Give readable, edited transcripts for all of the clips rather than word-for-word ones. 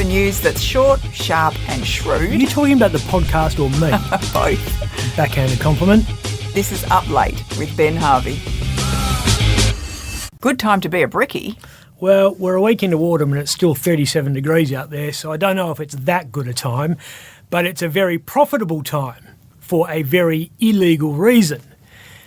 news that's short, sharp and shrewd. Are you talking about the podcast or me? Both. Backhanded compliment. This is Up Late with Ben Harvey. Good time to be a brickie. Well, we're a week into autumn and it's still 37 degrees out there, so I don't know if it's that good a time, but it's a very profitable time for a very illegal reason.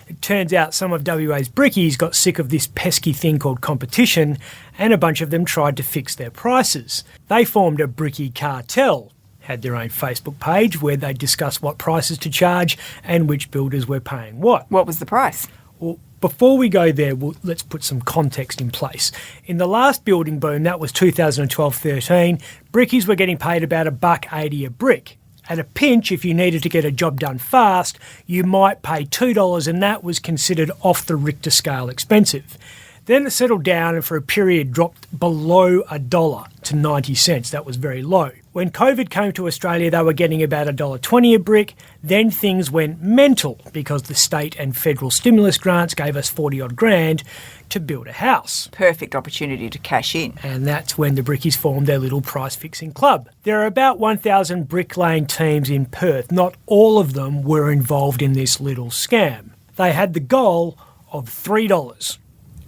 It turns out some of WA's brickies got sick of this pesky thing called competition, and a bunch of them tried to fix their prices. They formed a brickie cartel, had their own Facebook page where they discussed what prices to charge and which builders were paying what. What was the price? Well, before we go there, let's put some context in place. In the last building boom, that was 2012-13, brickies were getting paid about $1.80 a brick. At a pinch, if you needed to get a job done fast, you might pay $2, and that was considered off the Richter scale expensive. Then it settled down and for a period dropped below $1 to 90 cents. That was very low. When COVID came to Australia, they were getting about $1.20 a brick. Then things went mental because the state and federal stimulus grants gave us 40 odd grand to build a house. Perfect opportunity to cash in. And that's when the brickies formed their little price-fixing club. There are about 1,000 bricklaying teams in Perth. Not all of them were involved in this little scam. They had the goal of $3,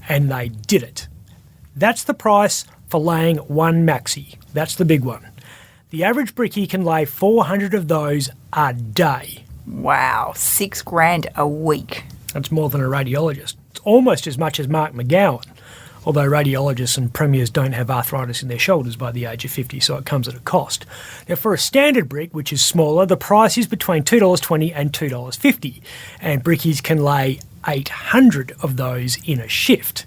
and they did it. That's the price for laying one maxi. That's the big one. The average brickie can lay 400 of those a day. Wow, $6,000 a week. That's more than a radiologist. It's almost as much as Mark McGowan, although radiologists and premiers don't have arthritis in their shoulders by the age of 50, so it comes at a cost. Now, for a standard brick, which is smaller, the price is between $2.20 and $2.50, and brickies can lay 800 of those in a shift.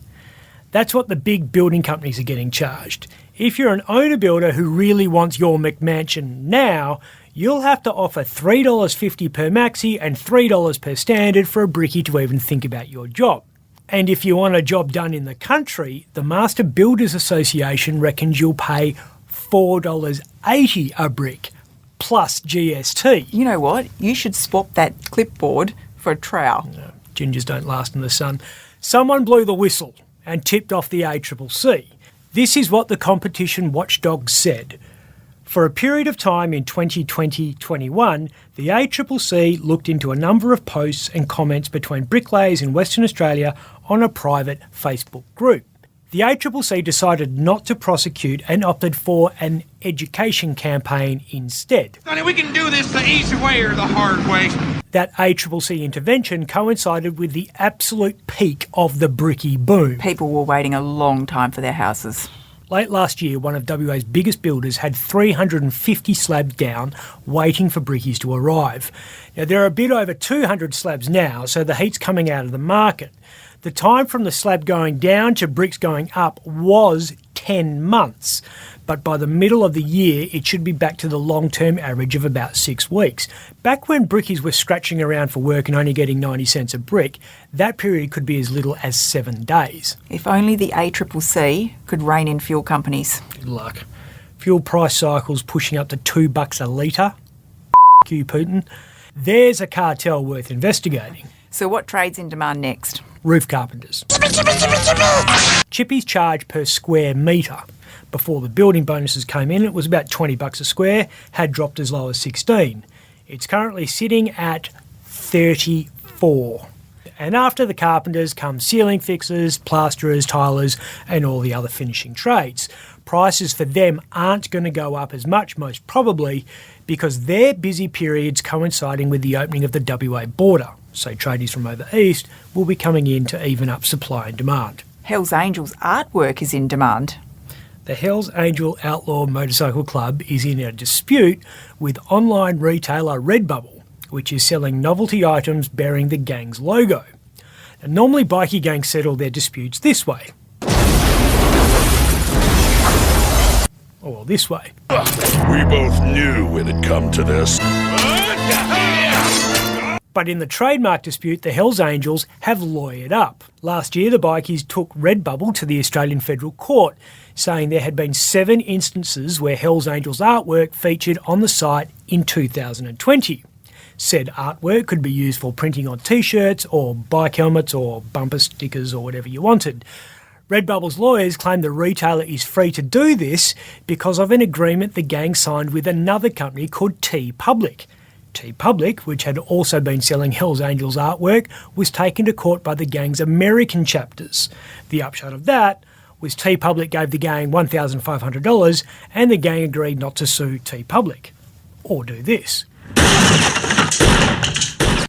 That's what the big building companies are getting charged. If you're an owner builder who really wants your McMansion now, you'll have to offer $3.50 per maxi and $3 per standard for a brickie to even think about your job. And if you want a job done in the country, the Master Builders Association reckons you'll pay $4.80 a brick, plus GST. You know what? You should swap that clipboard for a trowel. No, gingers don't last in the sun. Someone blew the whistle and tipped off the ACCC. This is what the competition watchdog said. For a period of time in 2020-21, the ACCC looked into a number of posts and comments between bricklayers in Western Australia on a private Facebook group. The ACCC decided not to prosecute and opted for an education campaign instead. Sonny, we can do this the easy way or the hard way. That ACCC intervention coincided with the absolute peak of the brickie boom. People were waiting a long time for their houses. Late last year, one of WA's biggest builders had 350 slabs down, waiting for brickies to arrive. Now, there are a bit over 200 slabs now, so the heat's coming out of the market. The time from the slab going down to bricks going up was 10 months, but by the middle of the year, it should be back to the long-term average of about 6 weeks. Back when brickies were scratching around for work and only getting 90 cents a brick, that period could be as little as 7 days. If only the ACCC could rein in fuel companies. Good luck. Fuel price cycles pushing up to $2 a litre. You, Putin. There's a cartel worth investigating. So what trade's in demand next? Roof carpenters. Chippies charge per square metre. Before the building bonuses came in, it was about $20 a square, had dropped as low as 16. It's currently sitting at 34. And after the carpenters come ceiling fixers, plasterers, tilers and all the other finishing trades. Prices for them aren't going to go up as much, most probably, because their busy periods coinciding with the opening of the WA border. So tradies from over east will be coming in to even up supply and demand. Hells Angels artwork is in demand. The Hells Angel Outlaw Motorcycle Club is in a dispute with online retailer Redbubble, which is selling novelty items bearing the gang's logo. Now, normally bikie gangs settle their disputes this way. Or this way. We both knew it'd come to this. But in the trademark dispute, the Hells Angels have lawyered up. Last year, the bikies took Redbubble to the Australian Federal Court, saying there had been 7 instances where Hells Angels artwork featured on the site in 2020. Said artwork could be used for printing on T-shirts or bike helmets or bumper stickers or whatever you wanted. Redbubble's lawyers claim the retailer is free to do this because of an agreement the gang signed with another company called TeePublic. TeePublic, which had also been selling Hells Angels artwork, was taken to court by the gang's American chapters. The upshot of that was TeePublic gave the gang $1,500 and the gang agreed not to sue TeePublic. Or do this.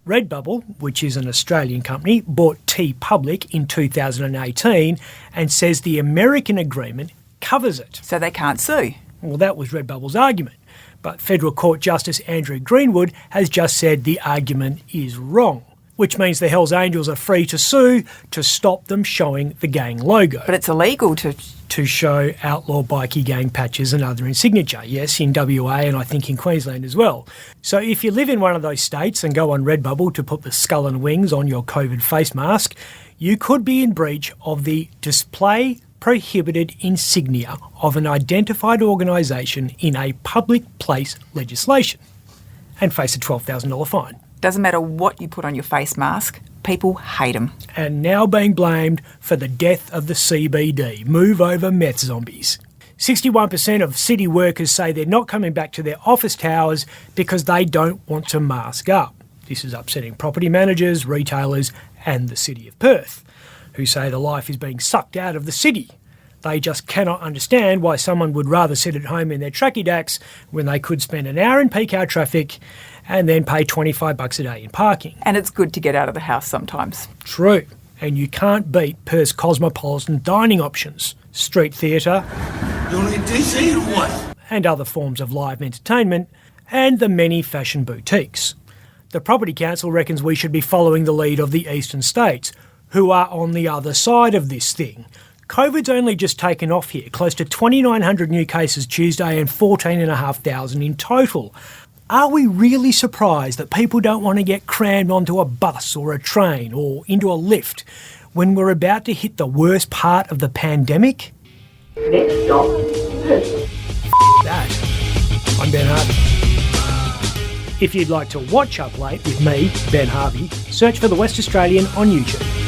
Redbubble, which is an Australian company, bought TeePublic in 2018 and says the American agreement covers it. So they can't sue. Well, that was Redbubble's argument. But Federal Court Justice Andrew Greenwood has just said the argument is wrong, which means the Hells Angels are free to sue to stop them showing the gang logo. But it's illegal to show outlaw bikie gang patches and other insignia. Yes, in WA and I think in Queensland as well. So if you live in one of those states and go on Redbubble to put the skull and wings on your COVID face mask, you could be in breach of the display prohibited insignia of an identified organisation in a public place legislation and face a $12,000 fine. Doesn't matter what you put on your face mask, people hate them. And now being blamed for the death of the CBD, move over meth zombies. 61% of city workers say they're not coming back to their office towers because they don't want to mask up. This is upsetting property managers, retailers and the City of Perth, who say the life is being sucked out of the city. They just cannot understand why someone would rather sit at home in their tracky dacks when they could spend an hour in peak hour traffic and then pay $25 a day in parking. And it's good to get out of the house sometimes. True. And you can't beat Perth's cosmopolitan dining options, street theatre, You need DC or what? and other forms of live entertainment, and the many fashion boutiques. The Property Council reckons we should be following the lead of the eastern states, who are on the other side of this thing. COVID's only just taken off here, close to 2,900 new cases Tuesday and 14,500 in total. Are we really surprised that people don't want to get crammed onto a bus or a train or into a lift when we're about to hit the worst part of the pandemic? Next stop, That. I'm Ben Harvey. If you'd like to watch Up Late with me, Ben Harvey, search for The West Australian on YouTube.